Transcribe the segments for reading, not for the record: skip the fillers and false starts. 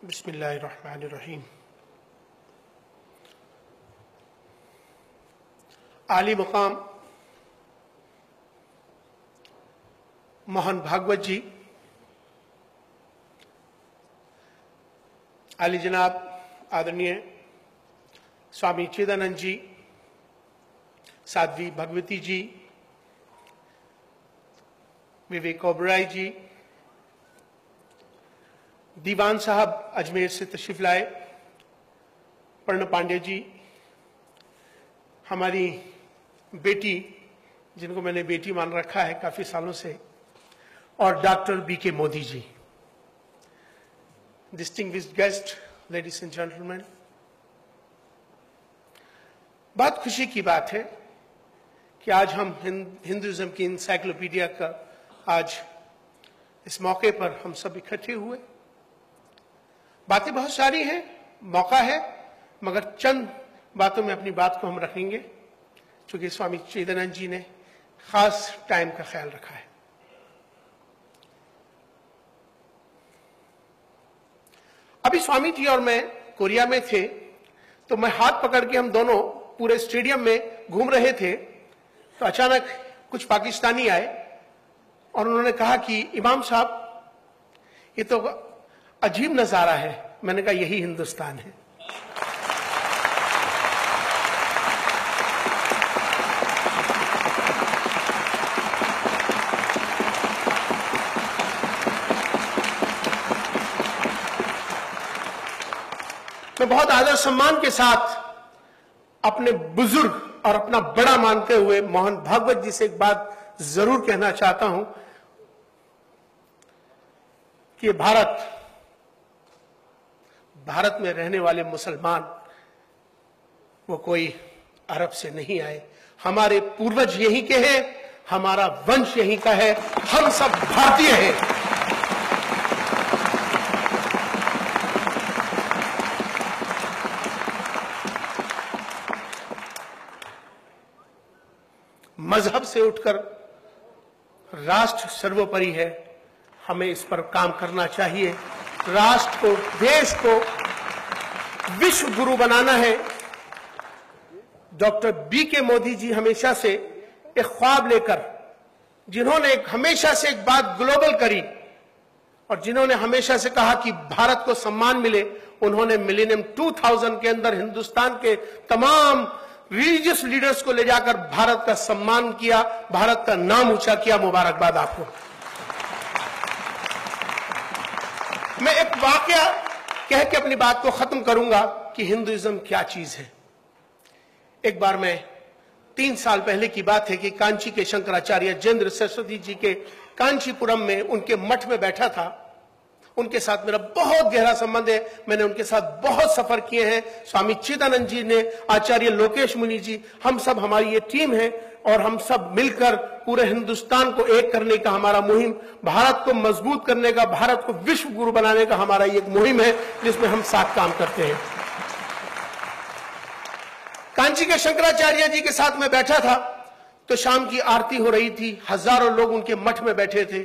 बिस्मिल्लाहिर्रहमानिर्रहीम। आली मुकाम मोहन भागवत जी, आली जनाब आदरणीय स्वामी चिदानंद जी, साध्वी भगवती जी, विवेक ओबराय जी, दीवान साहब अजमेर से तशरीफ लाए, पर्ण पांडे जी, हमारी बेटी जिनको मैंने बेटी मान रखा है काफी सालों से, और doctor B K Modi ji, distinguished guest, ladies and gentleman. बहुत खुशी की बात है कि आज हम हिंदुइज्म की इंसाइक्लोपीडिया का आज इस मौके पर हम सब इकट्ठे हुए। बातें बहुत सारी हैं, मौका है, मगर चंद बातों में अपनी बात को हम रखेंगे क्योंकि स्वामी चिदानंद जी ने खास टाइम का ख्याल रखा है। अभी स्वामी जी और मैं कोरिया में थे तो मैं हाथ पकड़ के हम दोनों पूरे स्टेडियम में घूम रहे थे तो अचानक कुछ पाकिस्तानी आए और उन्होंने कहा कि इमाम साहब ये तो अजीब नजारा है। मैंने कहा यही हिंदुस्तान है। मैं बहुत आदर सम्मान के साथ अपने बुजुर्ग और अपना बड़ा मानते हुए मोहन भागवत जी से एक बात जरूर कहना चाहता हूं कि भारत में रहने वाले मुसलमान वो कोई अरब से नहीं आए, हमारे पूर्वज यहीं के हैं, हमारा वंश यहीं का है, हम सब भारतीय हैं। मजहब से उठकर राष्ट्र सर्वोपरि है, हमें इस पर काम करना चाहिए। राष्ट्र को, देश को विश्व गुरु बनाना है। डॉक्टर बीके मोदी जी हमेशा से एक ख्वाब लेकर, जिन्होंने हमेशा से एक बात ग्लोबल करी और जिन्होंने हमेशा से कहा कि भारत को सम्मान मिले, उन्होंने मिलेनियम 2000 के अंदर हिंदुस्तान के तमाम रिलीजियस लीडर्स को ले जाकर भारत का सम्मान किया, भारत का नाम ऊंचा किया। मुबारकबाद आपको। मैं एक वाकया कह के अपनी बात को खत्म करूंगा कि हिंदुइज्म क्या चीज है। एक बार मैं 3 साल पहले की बात है कि कांची के शंकराचार्य जयेंद्र सरस्वती जी के कांचीपुरम में उनके मठ में बैठा था। उनके साथ मेरा बहुत गहरा संबंध है, मैंने उनके साथ बहुत सफर किए हैं। स्वामी चिदानंद जी ने, आचार्य लोकेश मुनि जी, हम सब, हमारी ये टीम है और हम सब मिलकर पूरे हिंदुस्तान को एक करने का हमारा मुहिम, भारत को मजबूत करने का, भारत को विश्व गुरु बनाने का हमारा एक मुहिम है जिसमें हम साथ काम करते हैं। कांची के शंकराचार्य जी के साथ मैं बैठा था तो शाम की आरती हो रही थी, हजारों लोग उनके मठ में बैठे थे।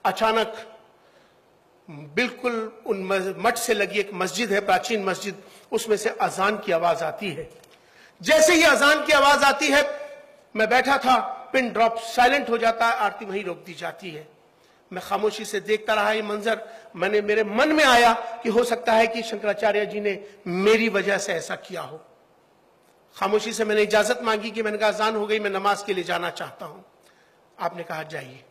अचानक बिल्कुल उन मठ से लगी एक मस्जिद है, प्राचीन मस्जिद, उसमें से अजान की आवाज आती है। जैसे ही अजान की आवाज आती है, मैं बैठा था, पिन ड्रॉप, साइलेंट हो जाता है, आरती वहीं रोक दी जाती है। मैं खामोशी से देखता रहा ये मंजर। मेरे मन में आया कि हो सकता है कि शंकराचार्य जी ने मेरी वजह से ऐसा किया हो। खामोशी से मैंने इजाजत मांगी कि मैंने कहा अजान हो गई, मैं नमाज के लिए जाना चाहता हूं। आपने कहा जाइए।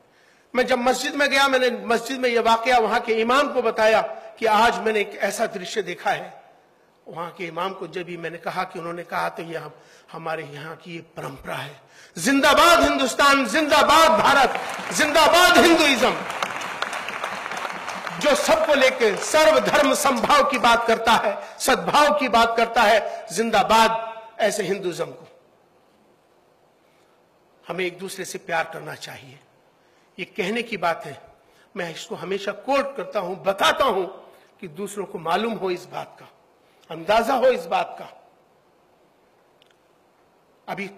मैं जब मस्जिद में गया, मैंने मस्जिद में यह वाकया वहां के इमाम को बताया कि आज मैंने एक ऐसा दृश्य देखा है। वहां के इमाम को जब भी मैंने कहा कि उन्होंने कहा तो यह हमारे यहाँ की ये परंपरा है। जिंदाबाद हिंदुस्तान, जिंदाबाद भारत, जिंदाबाद हिंदुइज्म, जो सबको लेकर सर्वधर्म समभाव की बात करता है, सद्भाव की बात करता है। जिंदाबाद ऐसे हिंदुइज्म को। हमें एक दूसरे से प्यार करना चाहिए, ये कहने की बात है। मैं इसको हमेशा कोट करता हूं, बताता हूं कि दूसरों को मालूम हो इस बात का, अंदाजा हो इस बात का। अभी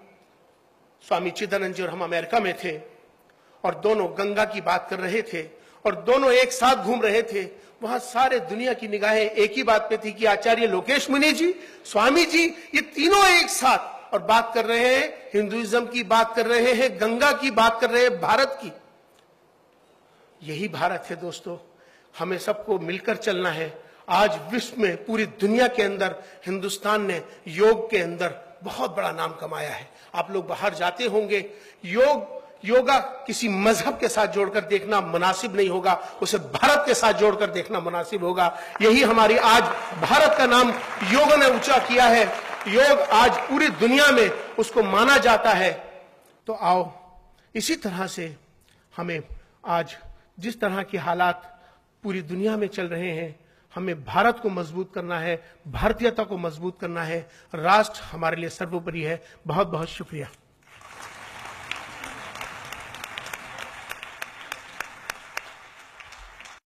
स्वामी चिदानंद जी और हम अमेरिका में थे और दोनों गंगा की बात कर रहे थे और दोनों एक साथ घूम रहे थे, वहां सारे दुनिया की निगाहें एक ही बात पे थी कि आचार्य लोकेश मुनि जी, स्वामी जी, ये तीनों एक साथ और बात कर रहे हैं, हिंदुइज्म की बात कर रहे हैं, गंगा की बात कर रहे हैं, भारत की। यही भारत है दोस्तों, हमें सबको मिलकर चलना है। आज विश्व में, पूरी दुनिया के अंदर हिंदुस्तान ने योग के अंदर बहुत बड़ा नाम कमाया है। आप लोग बाहर जाते होंगे, योगा किसी मजहब के साथ जोड़कर देखना मुनासिब नहीं होगा, उसे भारत के साथ जोड़कर देखना मुनासिब होगा। यही हमारी आज भारत का नाम योग ने ऊंचा किया है। योग आज पूरी दुनिया में उसको माना जाता है। तो आओ, इसी तरह से हमें आज जिस तरह के हालात पूरी दुनिया में चल रहे हैं, हमें भारत को मजबूत करना है, भारतीयता को मजबूत करना है। राष्ट्र हमारे लिए सर्वोपरि है। बहुत बहुत शुक्रिया।